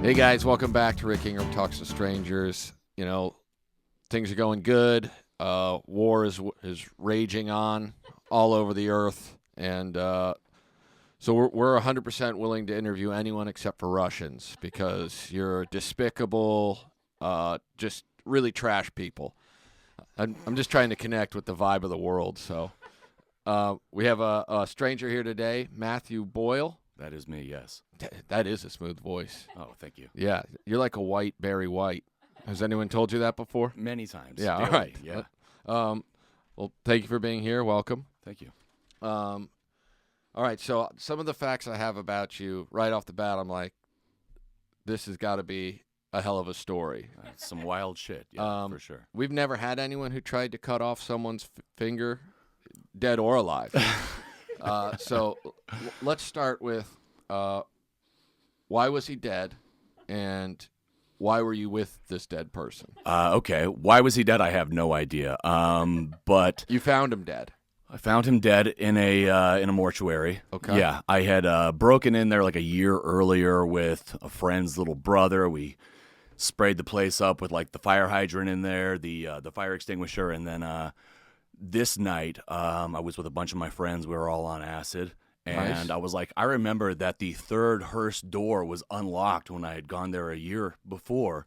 Hey guys, welcome back to Rick Ingraham Talks to Strangers. You know, things are going good. War is raging on all over the earth, and so we're 100% willing to interview anyone except for Russians because you're despicable, just really trash people. I'm just trying to connect with the vibe of the world. So we have a stranger here today, Matthew Boyle. That is me, yes. That is a smooth voice. Oh, thank you. Yeah, you're like a white Barry White. Has anyone told you that before? Many times. Yeah, daily. all right. Yeah. Well, thank you for being here. Welcome. Thank you. All right, so some of the facts I have about you right off the bat, I'm like, this has got to be a hell of a story. Some wild shit, yeah, for sure. We've never had anyone who tried to cut off someone's finger, dead or alive. So let's start with why was he dead, and why were you with this dead person? Okay, why was he dead? I have no idea. But You found him dead. I found him dead in a mortuary. Okay. Yeah, I had broken in there like a year earlier with a friend's little brother. We sprayed the place up with like the fire hydrant in there, the fire extinguisher, and then this night I was with a bunch of my friends. We were all on acid. And Nice. I was like, I remember that the third hearse door was unlocked when I had gone there a year before.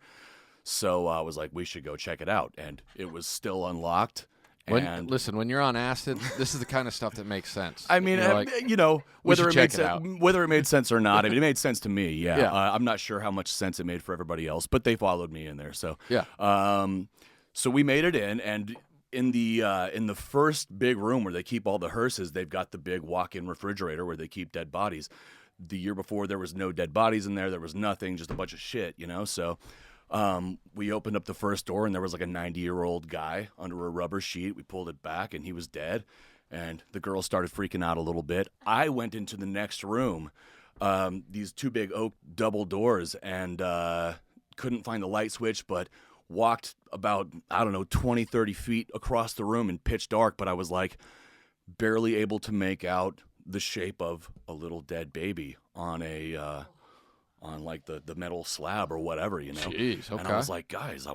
So I was like, we should go check it out. And it was still unlocked. Listen, when you're on acid, this is the kind of stuff that makes sense. I mean, You're like, whether should it made sense or not, I mean, it made sense to me. Yeah, Yeah. I'm not sure how much sense it made for everybody else, but they followed me in there. So Yeah. So we made it in, and in the first big room where they keep all the hearses, they've got the big walk-in refrigerator where they keep dead bodies. The year before, there was no dead bodies in there. There was nothing, just a bunch of shit, So we opened up the first door, and there was like a 90-year-old guy under a rubber sheet. We pulled it back, and he was dead. And the girl started freaking out a little bit. I went into the next room, these two big oak double doors, and couldn't find the light switch, but walked about, 20, 30 feet across the room in pitch dark, but I was like barely able to make out the shape of a little dead baby on on like the metal slab or whatever, Jeez, okay. And I was like, guys,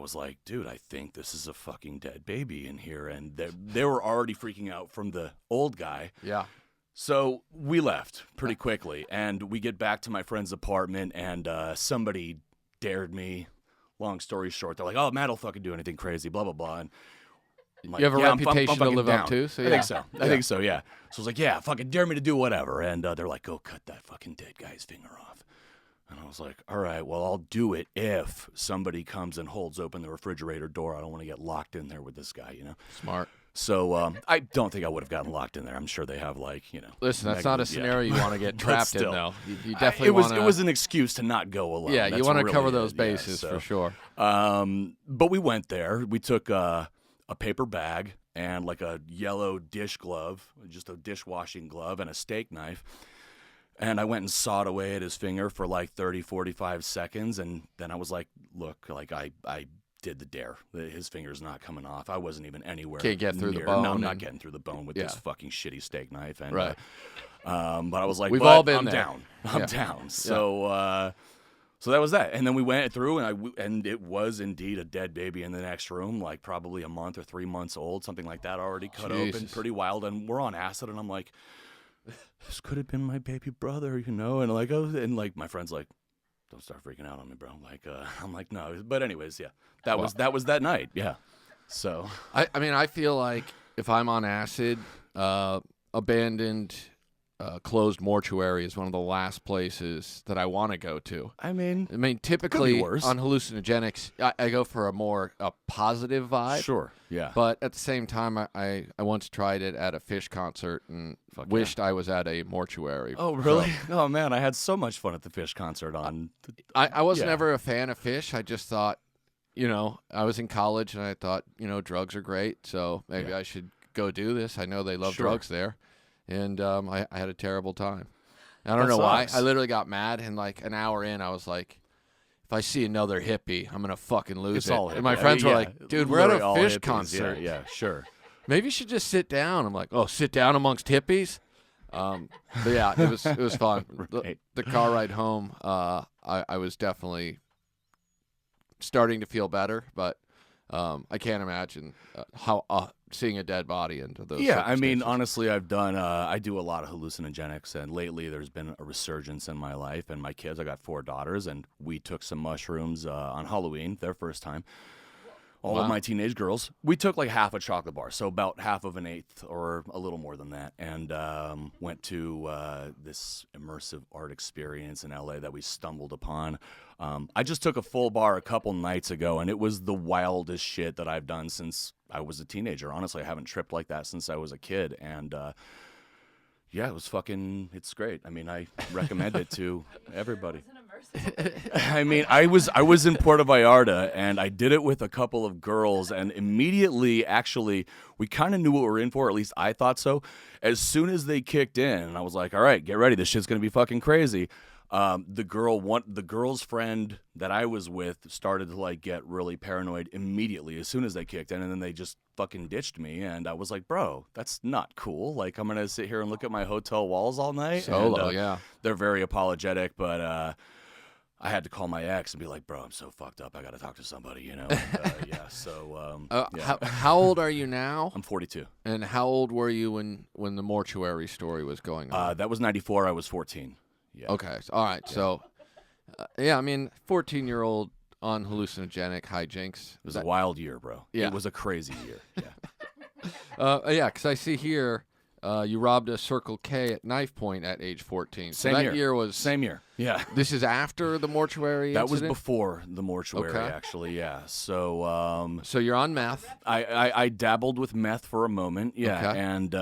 dude, I think this is a fucking dead baby in here. And they were already freaking out from the old guy. Yeah. So we left pretty quickly, and we get back to my friend's apartment, and somebody dared me. Long story short, they're like, "Oh, Matt will fucking do anything crazy, blah blah blah." And I'm like, You have a "Yeah, I'm reputation to fucking live down." up to, so I yeah. think so. I think so. Yeah. So I was like, "Yeah, fucking dare me to do whatever." And they're like, "Go cut that fucking dead guy's finger off." And I was like, "All right, well, I'll do it if somebody comes and holds open the refrigerator door. I don't want to get locked in there with this guy, Smart. So I don't think I would have gotten locked in there. I'm sure they have Listen, that's not a scenario you want to get trapped in, still. though. You definitely want to. It was an excuse to not go alone. Yeah, you That's want to really cover it. those Yeah, bases so, for sure. But we went there. We took a paper bag and like a yellow dish glove, just a dishwashing glove, and a steak knife. And I went and sawed away at his finger for like 30, 45 seconds. And then I was like, look, like I did the dare. His finger's not coming off. I wasn't even anywhere. Can't get through the near. bone No, I'm not and- getting through the bone with Yeah. this fucking shitty steak knife. And, Right. But I was like, We've but all been I'm there. down. I'm Yeah. down. So, so that was that. And then we went through, and it was indeed a dead baby in the next room, like probably a month or 3 months old, something like that, already cut open, Jesus. pretty wild. And we're on acid, and I'm like, this could have been my baby brother, And like, and my friend's like, don't start freaking out on me, bro. I'm like, no. But anyways, yeah, that was that night. Yeah. So I mean, I feel like if I'm on acid, abandoned, closed mortuary is one of the last places that I want to go to. I mean, Typically worse. on hallucinogenics, I go for a positive vibe. sure, yeah. But at the same time, I once tried it at a Phish concert and Fuck wished I was at a mortuary. Oh, really? Oh, man, I had so much fun at the Phish concert on. I was Yeah. never a fan of Phish. I just thought, I was in college and I thought, drugs are great, so maybe Yeah. I should go do this. I know they love Sure. drugs there. And I had a terrible time. I don't That know why. sucks. I literally got mad, and like an hour in, I was like, if I see another hippie, I'm going to fucking lose It's it. all And hippie. my I friends mean, were yeah, like, dude, we're at a literally all Phish hippies. concert. Yeah, sure. Maybe you should just sit down. I'm like, oh, sit down amongst hippies? But yeah, it was fun. Right. The car ride home, I I was definitely starting to feel better, but I can't imagine how seeing a dead body into those. Yeah, I mean, circumstances. honestly, I do a lot of hallucinogenics, and lately there's been a resurgence in my life. And my kids, I got 4 daughters, and we took some mushrooms on Halloween, their first time. All of Wow. my teenage girls. We took like half a chocolate bar, so about half of an eighth or a little more than that, and went to this immersive art experience in LA that we stumbled upon. I just took a full bar a couple nights ago, and it was the wildest shit that I've done since I was a teenager. Honestly, I haven't tripped like that since I was a kid, and yeah, it's great. I mean, I recommend it to everybody. I mean, I was in Puerto Vallarta, and I did it with a couple of girls, and immediately, actually, we kind of knew what we were in for. At least I thought so. As soon as they kicked in, I was like, "All right, get ready. This shit's gonna be fucking crazy." The girl's friend that I was with started to like get really paranoid immediately as soon as they kicked in, and then they just fucking ditched me. And I was like, "Bro, that's not cool. Like, I'm gonna sit here and look at my hotel walls all night." Solo, And, yeah. They're very apologetic, but I had to call my ex and be like, "Bro, I'm so fucked up. I got to talk to somebody," you know. And, yeah. So yeah. How old are you now? I'm 42. And how old were you when the mortuary story was going on? That was 94. I was 14. Yeah. Okay. All right. So, yeah, I mean, 14-year-old on hallucinogenic hijinks. It was a wild year, bro. Yeah. It was a crazy year. Yeah. Yeah, because I see here you robbed a Circle K at knife point at age 14. So Same that year was Same year. Yeah. This is after the mortuary That was incident? before the mortuary, Okay. actually. Yeah. So So you're on meth. I dabbled with meth for a moment. Yeah. Okay. And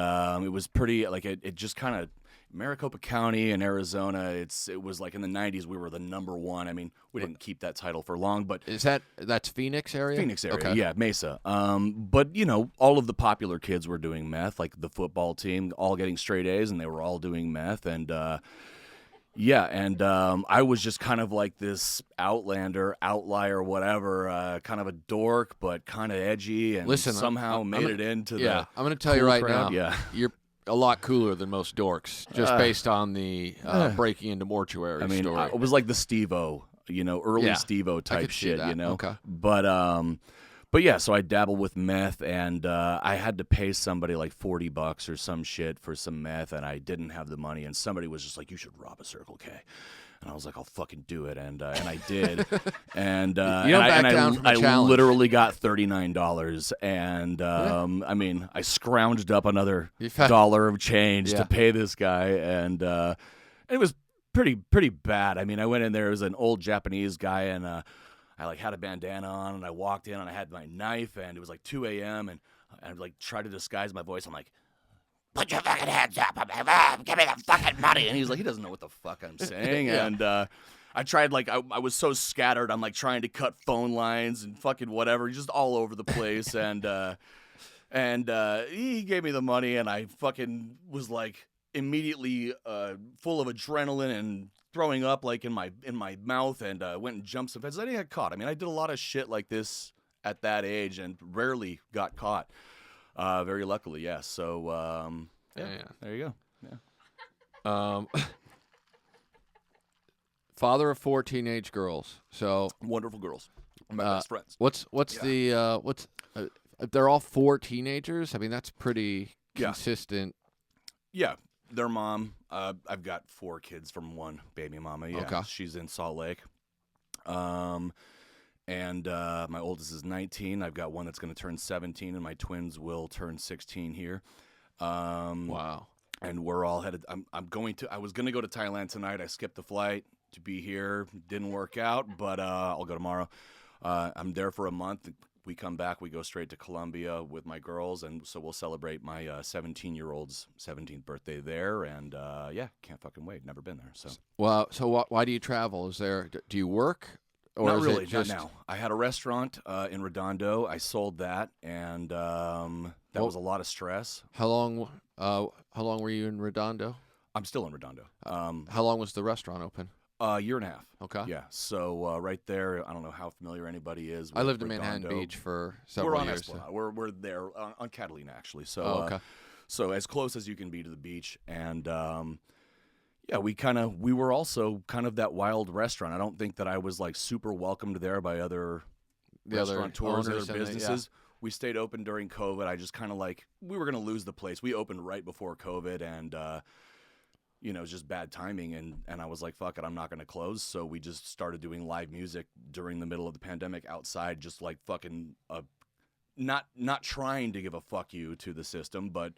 it was pretty like it just kind of. Maricopa County in Arizona, it was like in the 90s we were the number one. I mean, we didn't keep that title for long, but That's Phoenix area? Phoenix area, Okay. yeah, Mesa. But you know, all of the popular kids were doing meth, like the football team, all getting straight A's, and they were all doing meth. And yeah, and I was just kind of like this outlier, whatever, kind of a dork, but kind of edgy, and Listen, somehow made it into the I'm going to tell you cool right crowd. now. Yeah. You're a lot cooler than most dorks, just based on the breaking into mortuary I mean, story. it was like the Steve-O, you know, early Yeah, Steve-O I type could see shit, that. you know. Okay. But yeah, so I dabbled with meth, and I had to pay somebody like $40 or some shit for some meth, and I didn't have the money, and somebody was just like, "You should rob a Circle K." And I was like, "I'll fucking do it," and I did, and You don't back down from a I challenge. literally got $39, and I mean, I scrounged up another dollar of change to pay this guy, and it was pretty bad. I mean, I went in there, it was an old Japanese guy, and I like had a bandana on, and I walked in, and I had my knife, and it was like 2 a.m., and I like tried to disguise my voice. I'm like, "Put your fucking hands up. Give me the fucking money." And he was like, he doesn't know what the fuck I'm saying. Yeah. And I tried, like, I was so scattered. I'm like trying to cut phone lines and fucking whatever, just all over the place. and he gave me the money, and I fucking was like immediately full of adrenaline and throwing up like in my mouth, and went and jumped some fences. I didn't get caught. I mean, I did a lot of shit like this at that age and rarely got caught. Very luckily, yes. So, yeah, there you go. Yeah. Father of 4 teenage girls. So Wonderful girls. My best friends. what's they're all 4 teenagers? I mean, that's pretty consistent. Yeah, their mom. I've got 4 kids from one baby mama. Yeah, Okay. she's in Salt Lake. And my oldest is 19. I've got one that's going to turn 17, and my twins will turn 16 here. Wow. And we're all headed. I was going to go to Thailand tonight. I skipped the flight to be here. Didn't work out, but I'll go tomorrow. I'm there for a month. We come back. We go straight to Colombia with my girls, and so we'll celebrate my 17-year-old's 17th birthday there. And yeah, can't fucking wait. Never been there. So Well, so why do you travel? Do you work? Or not is really, it just not now. I had a restaurant in Redondo. I sold that, and that was a lot of stress. How long were you in Redondo? I'm still in Redondo. How long was the restaurant open? A year and a half. Okay. Yeah. So right there, I don't know how familiar anybody is with I lived in Manhattan Redondo. Beach for several We're on years. Esplanade. We're there on Catalina, actually. So Oh, okay. so as close as you can be to the beach, and Yeah, we were also kind of that wild restaurant. I don't think that I was like super welcomed there by other restaurateurs, owners other and the- businesses. We stayed open during COVID. I just kind of like, we were going to lose the place. We opened right before COVID, and it was just bad timing. And I was like, fuck it, I'm not going to close. So we just started doing live music during the middle of the pandemic outside, just like fucking not trying to give a fuck you to the system, but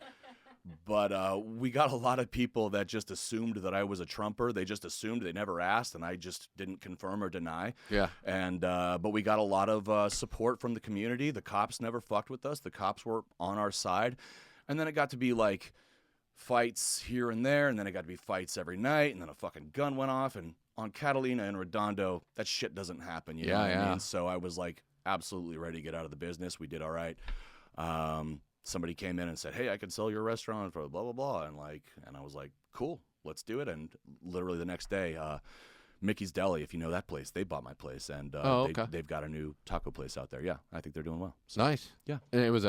we got a lot of people that just assumed that I was a Trumper. They just assumed, they never asked, and I just didn't confirm or deny. Yeah. And but we got a lot of support from the community. The cops never fucked with us. The cops were on our side. And then it got to be like fights here and there, and then it got to be fights every night, and then a fucking gun went off. And on Catalina and Redondo, that shit doesn't happen. You know what I mean? So I was like absolutely ready to get out of the business. We did all right. Somebody came in and said, "Hey, I can sell your restaurant for blah blah blah," and I was like, "Cool, let's do it." And literally the next day, Mickey's Deli, if you know that place, they bought my place, and okay. they've got a new taco place out there. Yeah, I think they're doing well. So, Nice. Yeah. And it was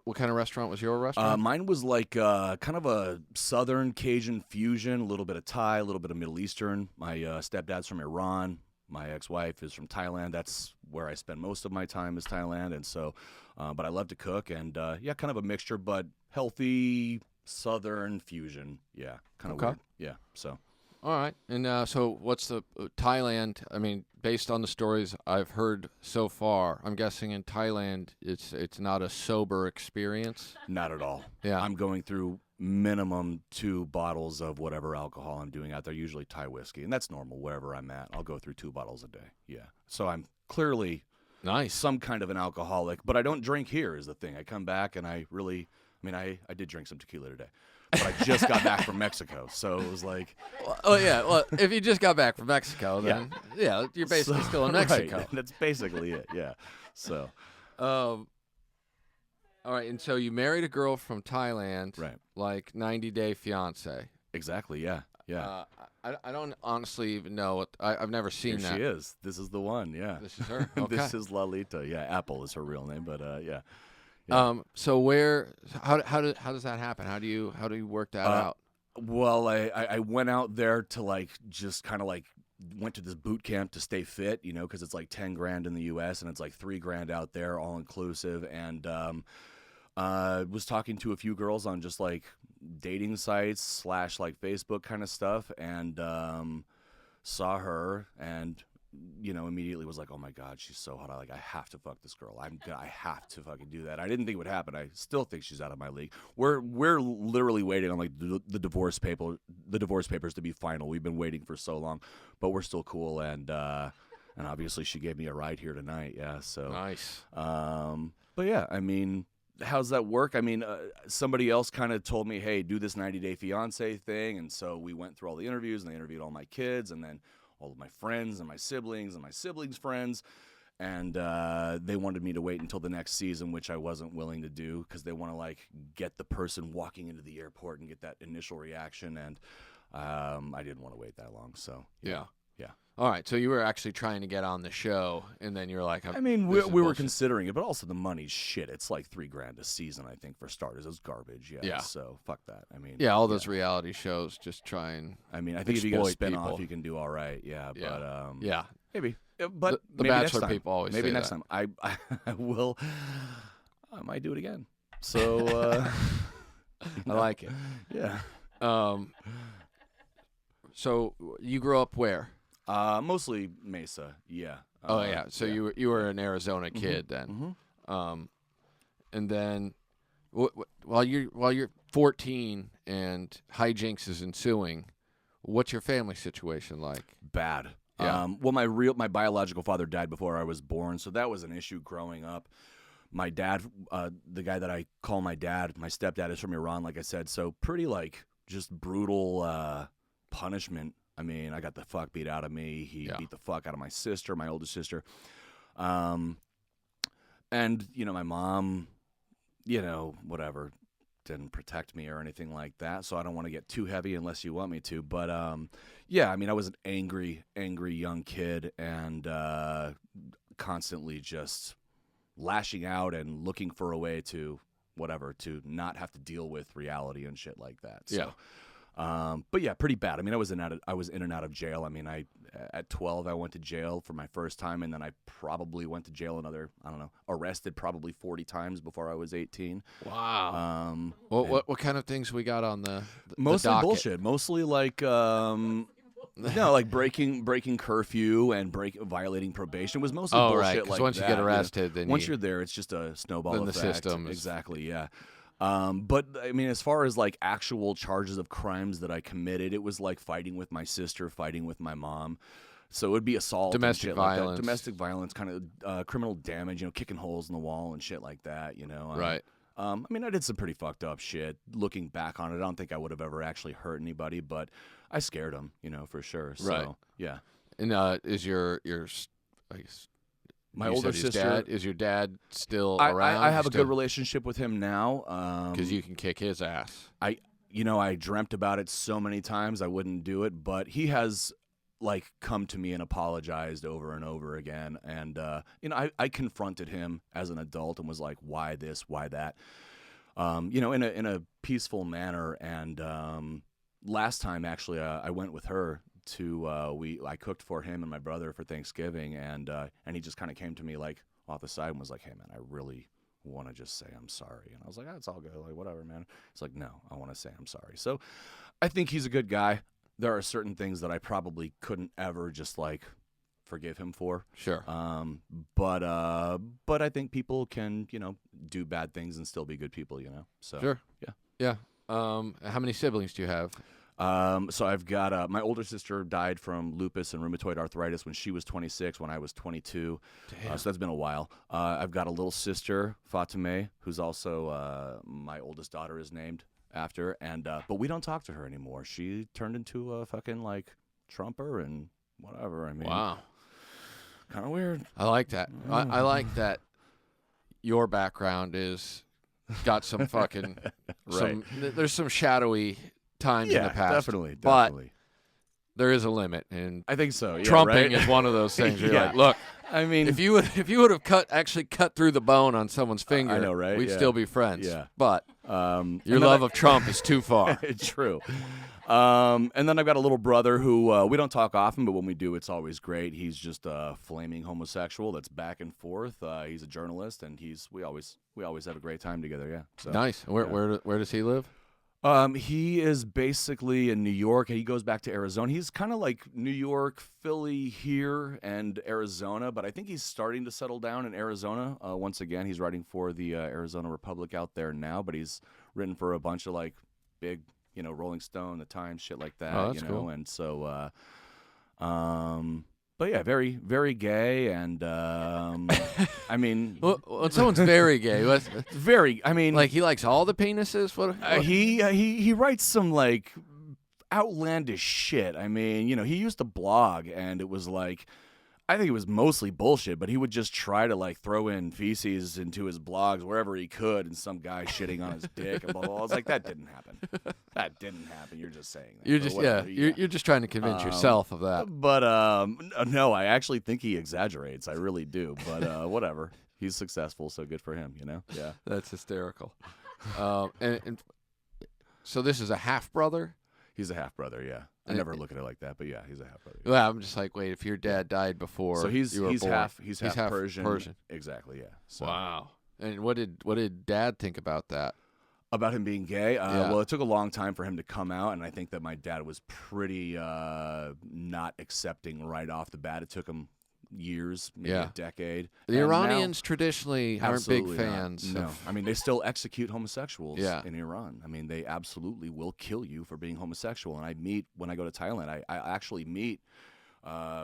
what kind of restaurant was your restaurant? mine was like kind of a Southern Cajun fusion, a little bit of Thai, a little bit of Middle Eastern. My stepdad's from Iran. My ex-wife is from Thailand. That's where I spend most of my time is Thailand. And so, but I love to cook, and kind of a mixture, but healthy Southern fusion. Yeah, kind of Okay. weird. Yeah, so. All right. And so what's the Thailand? I mean, based on the stories I've heard so far, I'm guessing in Thailand it's not a sober experience. Not at all. Yeah. I'm going through minimum 2 bottles of whatever alcohol I'm doing out there, usually Thai whiskey, and that's normal wherever I'm at. I'll go through 2 bottles a day. Yeah. So I'm clearly Nice. some kind of an alcoholic, but I don't drink here is the thing. I come back and I did drink some tequila today, but I just got back from Mexico. So it was like, Oh yeah. Well, if you just got back from Mexico, then yeah, you're basically still in Mexico. Right, that's basically it. Yeah. So, All right. And so you married a girl from Thailand, right. like 90-day fiance. Exactly. Yeah. Yeah. I don't honestly even know what I've never seen Here that. she is. This is the one. Yeah. This is her. Okay. This is Lalita. Yeah. Apple is her real name, but yeah. So how does that happen? How do you work that out? Well, I went out there to just kind of went to this boot camp to stay fit, because it's like 10 grand in the U.S. and it's like 3 grand out there, all inclusive. And was talking to a few girls on just like dating sites / like Facebook kind of stuff, and saw her and immediately was like, oh my God, she's so hot. I have to fuck this girl. I have to fucking do that. I didn't think it would happen. I still think she's out of my league. We're literally waiting on like the divorce papers to be final. We've been waiting for so long, but we're still cool. And obviously she gave me a ride here tonight. Yeah. So Nice. But yeah, I mean, how's that work? I mean, somebody else kind of told me, hey, do this 90-day fiance thing. And so we went through all the interviews, and they interviewed all my kids, and then all of my friends and my siblings friends. And they wanted me to wait until the next season, which I wasn't willing to do, because they want to get the person walking into the airport and get that initial reaction. And I didn't want to wait that long. So Yeah. Yeah. All right. So you were actually trying to get on the show, and then you're like, I mean, this is we were bullshit. considering it, but also the money's shit. It's like 3 grand a season, I think, for starters. It's garbage. Yeah. Yeah. So fuck that. I mean, Yeah, all those reality shows just try and I mean, I think if you get a exploit spin off, people. you can do all right. Yeah. Yeah. But yeah. maybe. But The maybe Bachelor next time. people always maybe say next that. time. I will. I might do it again. So I like it. yeah. So you grew up where? Mostly Mesa. Yeah. Oh yeah. So yeah. you were an Arizona kid then. Mhm. And then while you're 14 and hijinks is ensuing, what's your family situation like? Bad. Yeah. Well, my biological father died before I was born, so that was an issue growing up. My dad, the guy that I call my dad, my stepdad is from Iran, like I said, so pretty just brutal punishment. I mean, I got the fuck beat out of me. He beat the fuck out of my sister, my oldest sister. And my mom, whatever, didn't protect me or anything like that, so I don't want to get too heavy unless you want me to. But yeah, I mean, I was an angry young kid, and constantly just lashing out and looking for a way to to not have to deal with reality and shit like that. So, But yeah, pretty bad. I mean, I was in and out of jail. I mean, at 12 I went to jail for my first time, and then I probably went to jail arrested probably 40 times before I was 18. Wow. What kind of things we got on the mostly docket? Bullshit. Mostly like no, like breaking curfew and violating probation. It was mostly bullshit. Right, because like once that, you get arrested, then once you're there, it's just a snowball then effect. the system is... Exactly, yeah. But I mean, as far as like actual charges of crimes that I committed, it was like fighting with my sister, fighting with my mom. So it would be assault, domestic violence, kind of criminal damage, kicking holes in the wall and shit like that, Right. I mean, I did some pretty fucked up shit. Looking back on it, I don't think I would have ever actually hurt anybody, but I scared them, for sure. So, right. Yeah. And is your I guess, my older sister, is your dad still around? I have a good relationship with him now. Because you can kick his ass. I dreamt about it so many times I wouldn't do it, but he has like come to me and apologized over and over again. And, I confronted him as an adult and was like, why this, why that, in a peaceful manner. And last time, actually, I went with her to I cooked for him and my brother for Thanksgiving, and he just kind of came to me like off the side and was like, hey man, I really want to just say I'm sorry. And I was like, it's all good, like whatever, man. He's like, no, I want to say I'm sorry. So I think he's a good guy. There are certain things that I probably couldn't ever just like forgive him for. Sure. But I think people can do bad things and still be good people. So sure. Yeah. How many siblings do you have? So I've got my older sister died from lupus and rheumatoid arthritis when she was 26, when I was 22. So that's been a while. I've got a little sister, Fatime, who's also my oldest daughter is named after, and but we don't talk to her anymore. She turned into a fucking like Trumper and whatever. I mean, wow, kind of weird. I like that. I like that. Your background is got some fucking right. There's some shadowy times in the past. Definitely. But there is a limit, and I think so. Yeah, trumping right? is one of those things. Where you're like, look, I mean, if you would have cut through the bone on someone's finger, I know, right? We'd still be friends. Yeah. But your love of Trump is too far. True. And then I've got a little brother who we don't talk often, but when we do, it's always great. He's just a flaming homosexual that's back and forth. He's a journalist, and we always have a great time together. Yeah. So, nice. Where does he live? He is basically in New York. He goes back to Arizona. He's kind of like New York, Philly here, and Arizona, but I think he's starting to settle down in Arizona. Once again, he's writing for the Arizona Republic out there now, but he's written for a bunch of like big, Rolling Stone, The Times, shit like that. Oh, that's cool. And so, but yeah, very, very gay, and I mean, well, someone's very gay. Very. I mean, like he likes all the penises. What? He writes some like outlandish shit. I mean, he used to blog, and it was like, I think it was mostly bullshit, but he would just try to like throw in feces into his blogs wherever he could, and some guy shitting on his dick and blah, blah, blah. I was like, that didn't happen. That didn't happen. You're just saying that. You're just trying to convince yourself of that. But no, I actually think he exaggerates. I really do. But whatever. He's successful, so good for him. Yeah. That's hysterical. And so this is a half brother. He's a half brother. Yeah. I never look at it like that, but yeah, he's a half brother. Yeah. Well, I'm just like, wait, if your dad died before, so he's half Persian. Exactly, yeah. So. Wow. And what did Dad think about that? About him being gay? Yeah. Well, it took a long time for him to come out, and I think that my dad was pretty not accepting right off the bat. It took him years, maybe a decade. The Iranians traditionally aren't big fans. No, I mean, they still execute homosexuals in Iran. I mean, they absolutely will kill you for being homosexual. And when I go to Thailand, I actually meet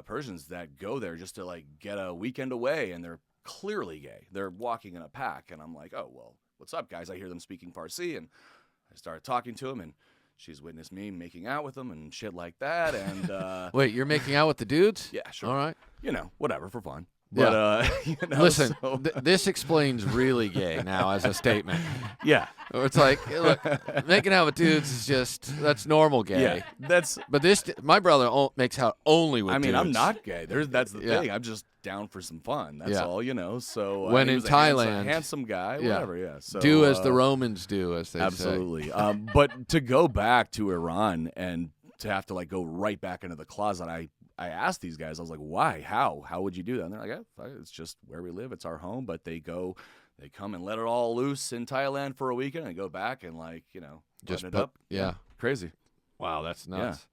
Persians that go there just to like get a weekend away, and they're clearly gay. They're walking in a pack, and I'm like, oh, well, what's up, guys? I hear them speaking Farsi, and I started talking to them, and she's witnessed me making out with them and shit like that. And wait, you're making out with the dudes? Yeah, sure. All right. Whatever, for fun. But listen, this explains really gay now as a statement. Yeah. It's like, look, making out with dudes is just that's normal gay. Yeah, But my brother makes out only with dudes. I'm not gay. That's the Yeah. thing. I'm just down for some fun. That's Yeah. all, So When he in was a Thailand, handsome guy, yeah. whatever. Yeah. So Do as the Romans do, as they absolutely. But to go back to Iran and to have to like go right back into the closet, I asked these guys. I was like, why? How would you do that? And they're like, it's just where we live. It's our home. But they come and let it all loose in Thailand for a weekend and go back and just button it up. Yeah. Crazy. Wow, that's nuts.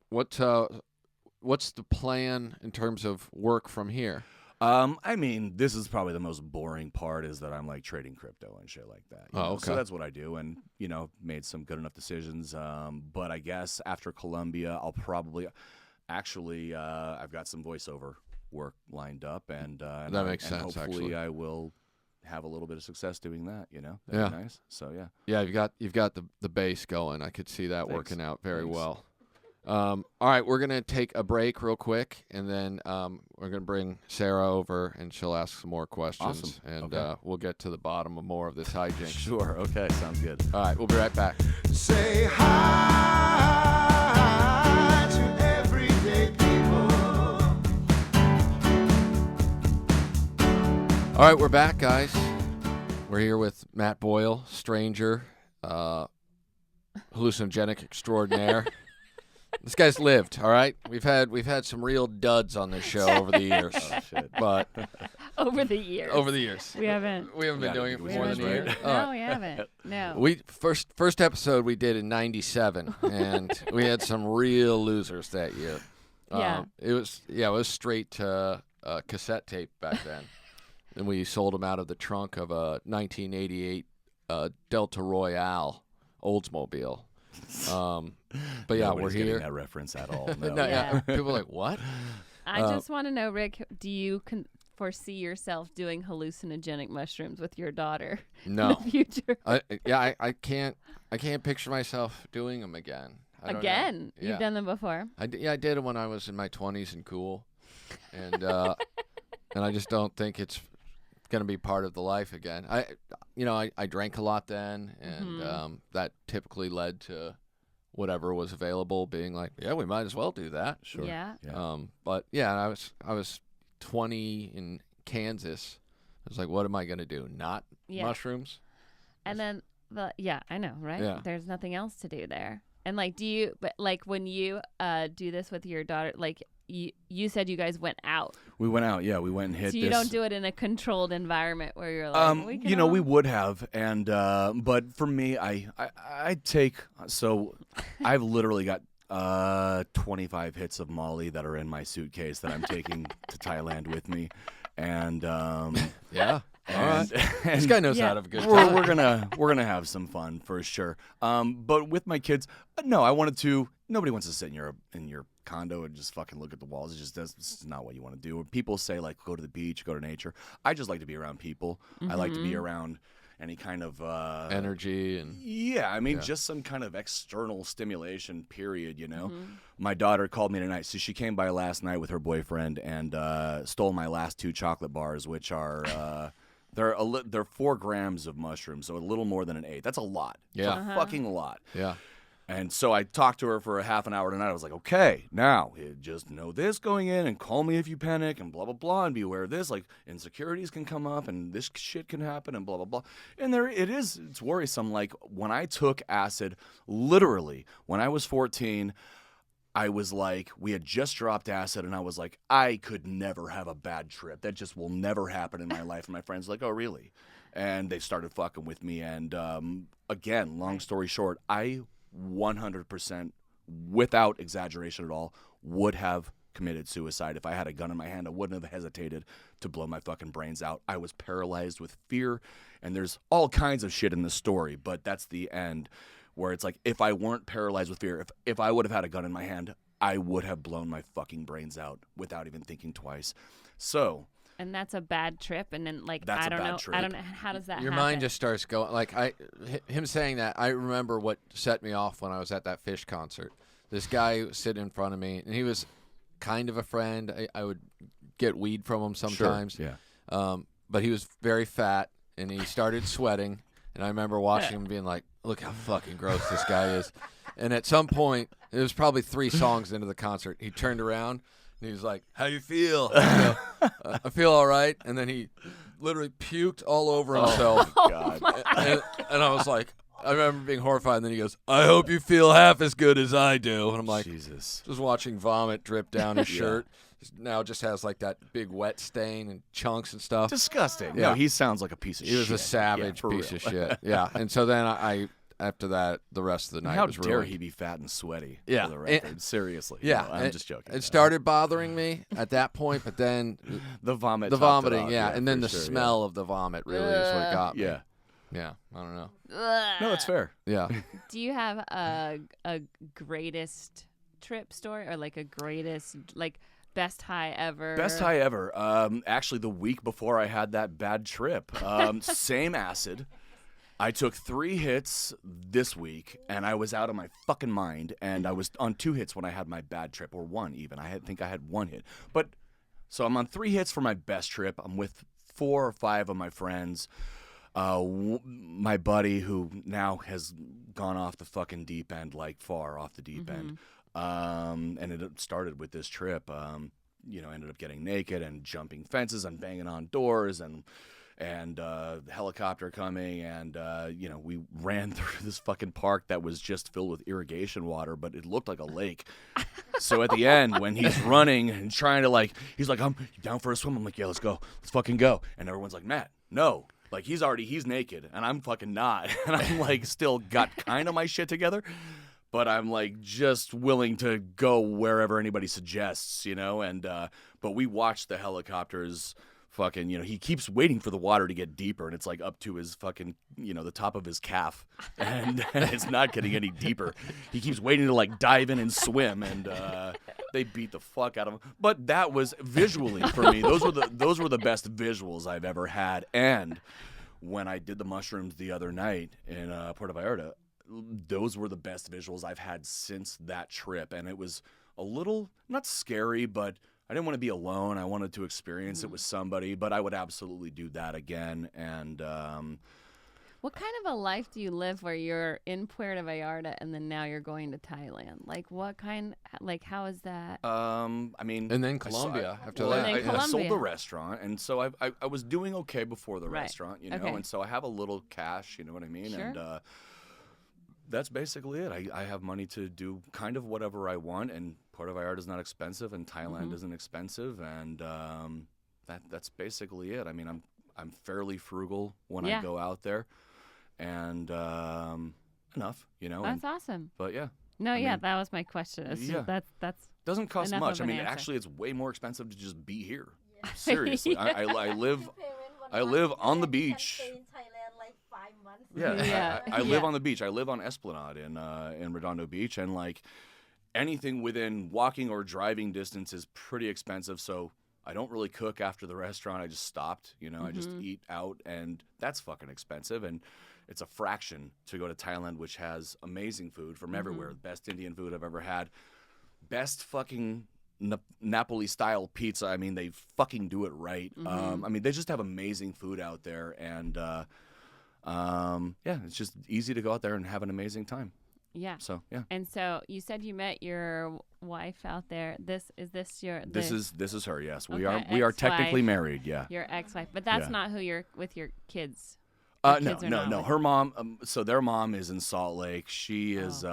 What's the plan in terms of work from here? This is probably the most boring part is that I'm like trading crypto and shit like that. Okay. So that's what I do, and made some good enough decisions. But I guess after Columbia, I'll probably actually I've got some voiceover work lined up, and that makes sense. Hopefully, actually, I will have a little bit of success doing that. That'd be nice. So yeah. Yeah, you've got the base going. I could see that working out very Thanks. well. All right, we're gonna take a break real quick, and then we're gonna bring Sarah over, and she'll ask some more questions, Awesome. and Okay. we'll get to the bottom of more of this hijinks. Sure. Okay. Sounds good. All right, we'll be right back. Say hi to everyday people. All right, we're back, guys. We're here with Matt Boyle, stranger, hallucinogenic extraordinaire. This guy's lived, all right? We've had some real duds on this show over the years. Oh shit. But Over the years. We haven't. We haven't been Yeah, doing it we for more than a year. haven't, All right. No, we haven't. No. We first episode we did in '97, and we had some real losers that year. Yeah. It was straight to cassette tape back then, and we sold them out of the trunk of a 1988 Delta Royale Oldsmobile. But yeah, Nobody's we're getting here. that reference at all. No, No. yeah. People are like, what? I just want to know, Rick, do you foresee yourself doing hallucinogenic mushrooms with your daughter No. in the future? I can't picture myself doing them again. I don't know. Again? Yeah. You've done them before? I did it when I was in my 20s and cool, and and I just don't think it's gonna be part of the life again. I drank a lot then, and that typically led to whatever was available being like, yeah, we might as well do that. Sure. Yeah. But yeah, I was 20 in Kansas. I was like, what am I gonna do? Not Yeah. mushrooms? And then, I know, right? Yeah. There's nothing else to do there. And when you do this with your daughter, like you said you guys went out. We went out. Yeah, we went and hit. So you this. don't do it in a controlled environment where you're like, we can we would have, and but for me, I take so I've literally got 25 hits of Molly that are in my suitcase that I'm taking to Thailand with me, and Yeah. All right. and This guy knows Yeah. how to have a good time. we're gonna have some fun for sure. But with my kids, no, I wanted to. Nobody wants to sit in your condo and just fucking look at the walls. This is not what you want to do. People say like go to the beach, go to nature. I just like to be around people. I like to be around any kind of Energy and yeah, I mean Yeah. just some kind of external stimulation. Period. My daughter called me tonight, so she came by last night with her boyfriend and stole my last 2 chocolate bars, which are. They're 4 grams of mushrooms, so a little more than an 8. That's a lot. Yeah. It's a fucking lot. yeah. And so I talked to her for a half an hour tonight. I was like, okay, now just know this going in and call me if you panic and blah, blah, blah, and be aware of this. Like insecurities can come up and this shit can happen and blah, blah, blah. And it's worrisome. Like when I took acid, literally, when I was 14, I was like, we had just dropped acid, and I was like, I could never have a bad trip. That just will never happen in my life. And my friends were like, oh, really? And they started fucking with me. And again, long story short, I 100%, without exaggeration at all, would have committed suicide. If I had a gun in my hand, I wouldn't have hesitated to blow my fucking brains out. I was paralyzed with fear, and there's all kinds of shit in the story, but that's the end. Where it's like, if I weren't paralyzed with fear, if I would have had a gun in my hand, I would have blown my fucking brains out without even thinking twice. So. And that's a bad trip. And then, like, That's I a don't bad know. trip. I don't know. How does that Your happen? mind just starts going. Like him saying that, I remember what set me off when I was at that Phish concert. This guy was sitting in front of me, and he was kind of a friend. I would get weed from him sometimes. Sure. Yeah. But he was very fat, and he started sweating. And I remember watching him being like, look how fucking gross this guy is. And at some point, it was probably 3 songs into the concert, he turned around and he was like, how you feel? I go, I feel all right. And then he literally puked all over himself. Oh, God. And I was like, I remember being horrified. And then he goes, I hope you feel half as good as I do. And I'm like, Jesus. just watching vomit drip down his shirt. Now just has like that big wet stain and chunks and stuff. Disgusting. Yeah. No, he sounds like a piece of He shit. was a savage for piece real. of shit. Yeah. And so then I after that, the rest of the night How was dare ruined. he be fat and sweaty? Yeah. For the record. Seriously. Yeah. No, I'm just joking. It started bothering me at that point, but then the vomit. the topped it vomiting, off, yeah. And then for the sure, smell of the vomit really is what got me. Yeah. Yeah. I don't know. No, it's fair. Yeah. Do you have a greatest trip story or like a greatest like best high ever? Best high ever. Actually, the week before I had that bad trip, same acid. I took 3 hits this week, and I was out of my fucking mind. And I was on 2 hits when I had my bad trip, or 1 even. think I had 1 hit. But so I'm on 3 hits for my best trip. I'm with 4 or 5 of my friends. My buddy who now has gone off the fucking deep end, like far off the deep end. And it started with this trip. Ended up getting naked and jumping fences and banging on doors and helicopter coming and we ran through this fucking park that was just filled with irrigation water, but it looked like a lake. So at the end, when he's running and trying to he's like, I'm down for a swim. I'm like, yeah, let's go. Let's fucking go. And everyone's like, Matt, no. Like he's naked and I'm fucking not. And I'm like still got kind of my shit together. But I'm like just willing to go wherever anybody suggests, but we watched the helicopters fucking, he keeps waiting for the water to get deeper and it's like up to his fucking, the top of his calf and it's not getting any deeper. He keeps waiting to dive in and swim and they beat the fuck out of him. But that was visually for me. Those were the best visuals I've ever had. And when I did the mushrooms the other night in Puerto Vallarta, those were the best visuals I've had since that trip. And it was a little, not scary, but I didn't want to be alone. I wanted to experience it with somebody, but I would absolutely do that again. And what kind of a life do you live where you're in Puerto Vallarta and then now you're going to Thailand? How is that? And then Colombia after that. And then I sold Colombia. the restaurant, and so I was doing okay before the Right. restaurant, Okay. and so I have a little cash, you know what I mean? Sure. And that's basically it. I have money to do kind of whatever I want, and Puerto Vallarta is not expensive, and Thailand isn't expensive, and that's basically it. I mean, I'm fairly frugal when I go out there, and enough, That's awesome. But yeah. No, mean, that was my question. It's yeah. just, that's Doesn't cost enough much. of I an mean, answer. actually, it's way more expensive to just be here. Seriously, I live on the beach. Stay in Thailand like 5 months. Yeah, Yeah. I live Yeah. on the beach. I live on Esplanade in Redondo Beach, and anything within walking or driving distance is pretty expensive. So I don't really cook after the restaurant. I just stopped. I just eat out, and that's fucking expensive. And it's a fraction to go to Thailand, which has amazing food from everywhere. Best Indian food I've ever had. Best fucking Napoli-style pizza. I mean, they fucking do it right. I mean, they just have amazing food out there, and it's just easy to go out there and have an amazing time. yeah. So yeah, And so you said you met your wife out there. This is this is her. Yes, we Okay, are technically ex-wife. married. Yeah. your ex-wife, but that's Yeah. not who you're with your kids. Your kids are not No. with- Her mom. So their mom is in Salt Lake. She is.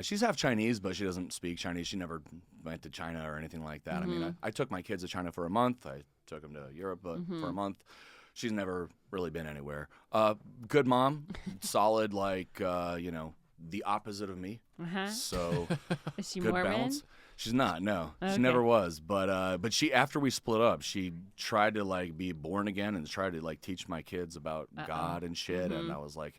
She's half Chinese, but she doesn't speak Chinese. She never went to China or anything like that. I mean, I took my kids to China for a month. I took them to Europe for a month. She's never really been anywhere. Good mom, solid. The opposite of me. Uh-huh. So Is she good Mormon? balance. She's not. No, Okay. she never was. But she, after we split up, she tried to be born again and tried to teach my kids about God and shit. And I was like,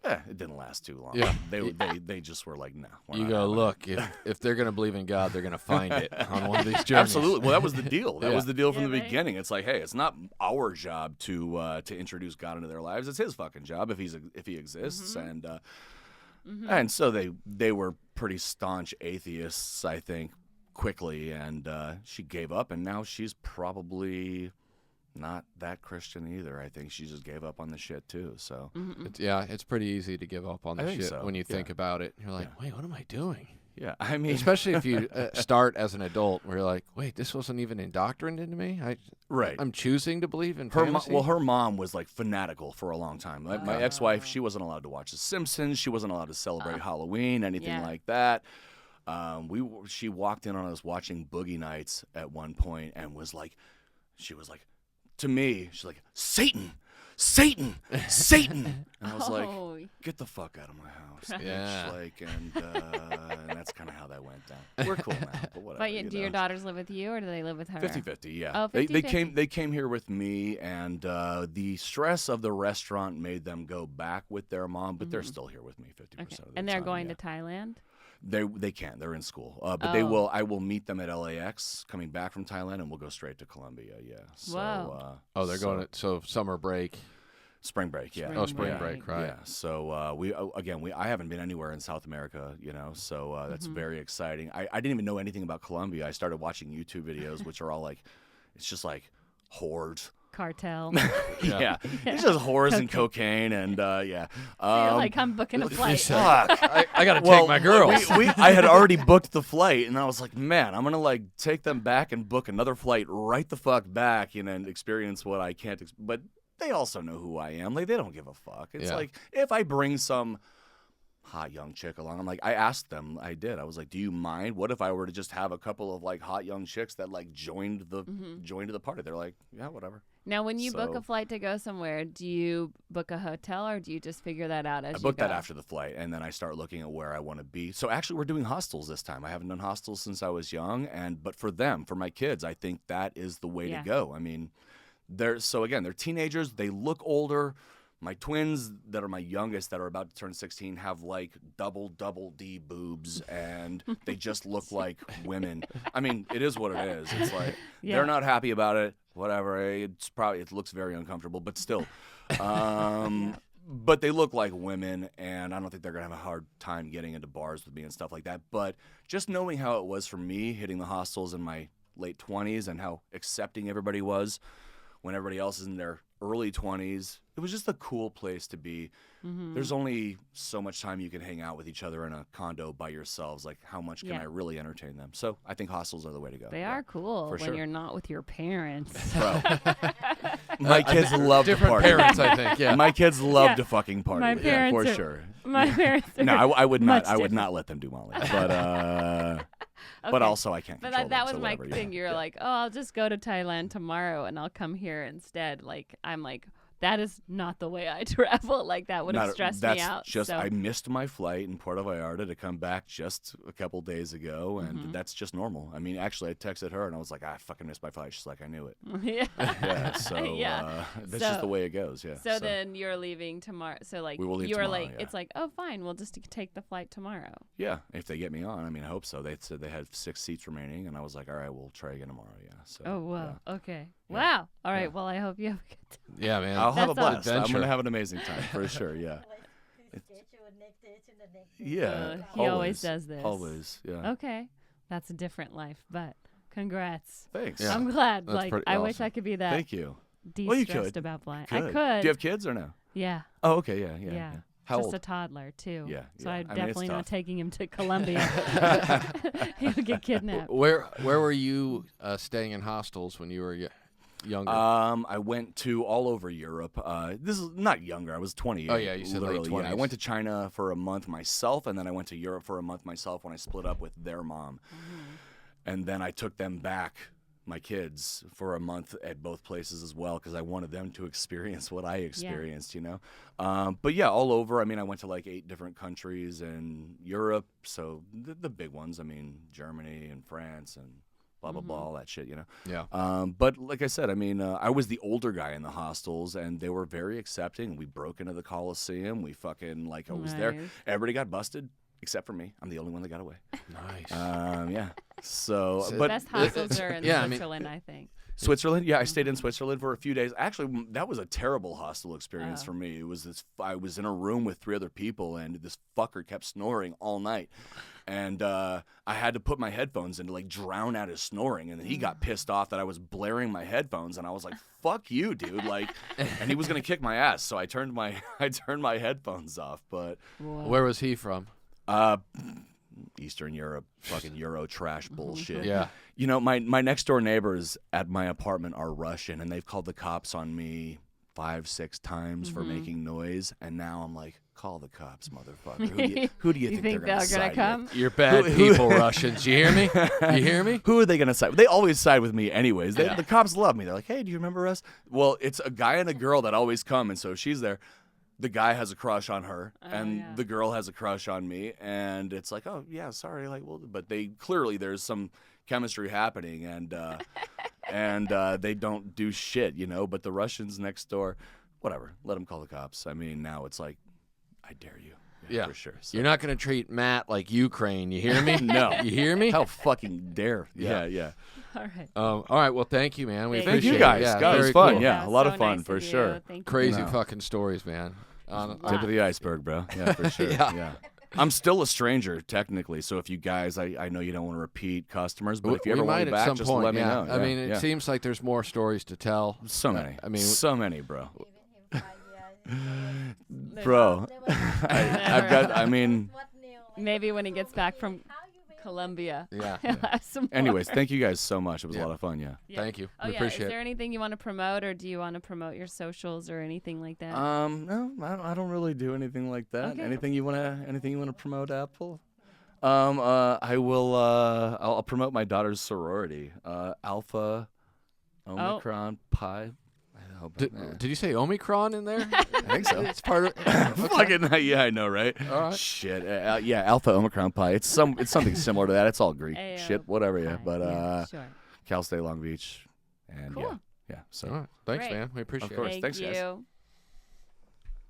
it didn't last too long. Yeah. They just were like, no. we're You not go, having it." look, if they're going to believe in God, they're going to find it on one of these journeys. Absolutely. Well, that was the deal. That Yeah. was the deal from Yeah, the right. beginning. It's like, hey, it's not our job to introduce God into their lives. It's his fucking job if he exists. And so they were pretty staunch atheists, I think, quickly, and she gave up, and now she's probably not that Christian either. I think she just gave up on the shit too. So It's pretty easy to give up on I the think shit so, when you yeah. think about it. You're like, wait, what am I doing? yeah, I mean, Especially if you start as an adult, where you're like, wait, this wasn't even indoctrinated into me. right. I'm choosing to believe in Her fantasy. her mom was like fanatical for a long time. My ex-wife, she wasn't allowed to watch The Simpsons. She wasn't allowed to celebrate Halloween, anything Yeah. like that. She walked in on us watching Boogie Nights at one point and she was like, to me, she's like, Satan, Satan, Satan, and I was like, Oh, get the fuck out of my house. Yeah. And that's kind of how that went down. We're cool now, but whatever. but do your daughters live with you, or do they live with her? 50-50, yeah. Oh, They 50-50. they came here with me, and the stress of the restaurant made them go back with their mom, but they're still here with me 50% Okay. of the time. And they're going yeah. to Thailand? They can't. They're in school, but Oh. I will meet them at LAX coming back from Thailand, and we'll go straight to Colombia. Yeah. So, Wow. they're going to summer break. spring break. Yeah. Spring break, right. Yeah. So I haven't been anywhere in South America, so that's very exciting. I didn't even know anything about Colombia. I started watching YouTube videos, which are all like, it's just like whores. Cartel. Yeah. It's just whores and cocaine and yeah. You're like, I'm booking a flight. Fuck. I got to take my girls. I had already booked the flight, and I was like, man, I'm gonna like take them back and book another flight right the fuck back, and experience what I can't. But they also know who I am. Like, they don't give a fuck. It's Yeah. like if I bring some hot young chick along, I'm like, I asked them, I was like, do you mind? What if I were to just have a couple of like hot young chicks that like joined the party? They're like, yeah, whatever. Now, when you book So- a flight to go somewhere, do you book a hotel, or do you just figure that out as I you booked go? that after the flight, and then I start looking at where I want to be. So actually, we're doing hostels this time. I haven't done hostels since I was young, but for them, for my kids, I think that is the way Yeah. to go. I mean, they're teenagers. They look older. My twins that are my youngest, that are about to turn 16, have like double D boobs, and they just look like women. I mean, it is what it is. It's like Yeah. they're not happy about it. Whatever. It looks very uncomfortable, but still. But they look like women, and I don't think they're gonna have a hard time getting into bars with me and stuff like that. But just knowing how it was for me hitting the hostels in my late 20s and how accepting everybody was when everybody else is in their early 20s, it was just a cool place to be. There's only so much time you can hang out with each other in a condo by yourselves. Like, how much can Yeah. I really entertain them? So I think hostels are the way to go. They Yeah. are cool for when sure. you're not with your parents. Bro. My kids love to Different party. parents, I think. Yeah. My kids love Yeah. to fucking party. My yeah, parents for are- sure. My parents. Are No, I would not. much I would different. not let them do Molly. But but Okay. also I can't. But Control that them, was so my whatever, thing. yeah. You're like, oh, I'll just go to Thailand tomorrow and I'll come here instead. Like, I'm like, that is not the way I travel. Like, that would have stressed me out. Just so. I missed my flight in Puerto Vallarta to come back just a couple days ago, and that's just normal. I mean, actually, I texted her and I was like, I fucking missed my flight. She's like, I knew it. Yeah. Yeah, so Yeah. that's So- just the way it goes. Yeah. So then you're leaving tomorrow. So like We will leave you were tomorrow, like, yeah. it's like, oh, fine, we'll just take the flight tomorrow. Yeah, if they get me on, I mean, I hope so. They said they had 6 seats remaining, and I was like, all right, we'll try again tomorrow. Yeah. So. Oh wow. Okay. Yeah. Wow. All right. Yeah. Well, I hope you have a good time. Yeah, man. I'll have a That's all. blast. I'm Adventure. gonna have an amazing time for sure. Yeah. Like this station, next station, the next station. Yeah. He always does this. Always. Yeah. Okay. That's a different life, but congrats. Thanks. Yeah. I'm glad. That's Like, pretty I wish awesome. I could be that Thank you. de-stressed you could. about flying. Good. I could. Do you have kids or no? Yeah. Oh, okay. Yeah. Yeah. Yeah. yeah. How Just old? a toddler too. Yeah, So yeah. I'm I mean, it's definitely not tough. taking him to Columbian. He'll get kidnapped. Where were you staying in hostels when you were younger? I went to all over Europe. This is not younger. I was 28. Oh, yeah, you said late literally, yeah. I 20s. went to China for a month myself, and then I went to Europe for a month myself when I split up with their mom. And then I took them back, my kids, for a month at both places as well, because I wanted them to experience what I experienced, you know? But yeah, all over. I mean, I went to like 8 different countries in Europe. So the big ones, I mean, Germany and France and blah, blah, blah, all that shit, you know? yeah. But like I said, I mean, I was the older guy in the hostels, and they were very accepting. We broke into the Coliseum. We fucking, like, I was there. Nice. Everybody got busted except for me. I'm the only one that got away. Nice. Yeah. So, So but Best hostels are in yeah, I mean- Switzerland, I think. Switzerland, yeah, I stayed in Switzerland for a few days. Actually, that was a terrible hostel experience for me. It was I was in a room with 3 other people, and this fucker kept snoring all night, and I had to put my headphones in to like drown out his snoring. And then he got pissed off that I was blaring my headphones, and I was like, "Fuck you, dude!" Like, and he was gonna kick my ass, so I turned my headphones off. But Where was he from? Eastern Europe, fucking Euro trash bullshit. Yeah. You know, my next door neighbors at my apartment are Russian, and they've called the cops on me 5-6 times for making noise, and now I'm like, call the cops, motherfucker. Who do you think they're they're gonna come? You're bad people, Russians. You hear me? You hear me? Who are they gonna side? They always side with me, anyways. The cops love me. They're like, hey, do you remember us? Well, it's a guy and a girl that always come, and so she's there. The guy has a crush on her, and the girl has a crush on me, and it's like, oh yeah, sorry, like, well, but they clearly there's some chemistry happening, and they don't do shit, you know. But the Russians next door, whatever, let them call the cops. I mean, now it's like, I dare you, Yeah, for sure. So. You're not going to treat Matt like Ukraine. You hear me? No, You hear me? How fucking dare? Yeah. All right. All right. Well, thank you, man. We Thank appreciate you guys. it. Yeah, God, it was very fun. cool. Yeah, a lot of so fun nice for of you. sure. Thank you. Crazy No. fucking stories, man. Tip of the iceberg, bro. Yeah, for sure. Yeah. I'm still a stranger, technically. So if you guys, I know you don't want to repeat customers, but if you we ever want might me at back, some just point. let me Yeah. know. I mean, yeah. it seems like there's more stories to tell. So many. I mean, so many, bro. Giving him 5 years. Bro, There was I've got. I mean, what new? Like, Maybe when he gets back from how you been? Columbia. Yeah. He'll have some more. anyways, thank you guys so much. It was a Yeah. lot of fun. Yeah. Yeah. Thank you. Oh, We yeah. appreciate Is it. there anything you want to promote, or do you want to promote your socials or anything like that? No, I don't really do anything like that. Okay. Anything you wanna promote, Apple? I will. I'll promote my daughter's sorority, Alpha Omicron Pi. I hope Did you say Omicron in there? I think so. It's part of. Fucking yeah, I know, right? All right. Shit, yeah, Alpha Omicron Pi. It's something similar to that. It's all Greek AO shit, whatever. Yeah, Pi. but Yeah, sure. Cal State Long Beach, and Cool. yeah. So All right. Thanks, Great. man. We appreciate Of course. Thank Thanks, guys. you.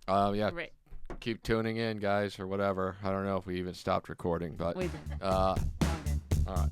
it. Yeah. Great. Keep tuning in, guys, or whatever. I don't know if we even stopped recording, but We did. all All good. right.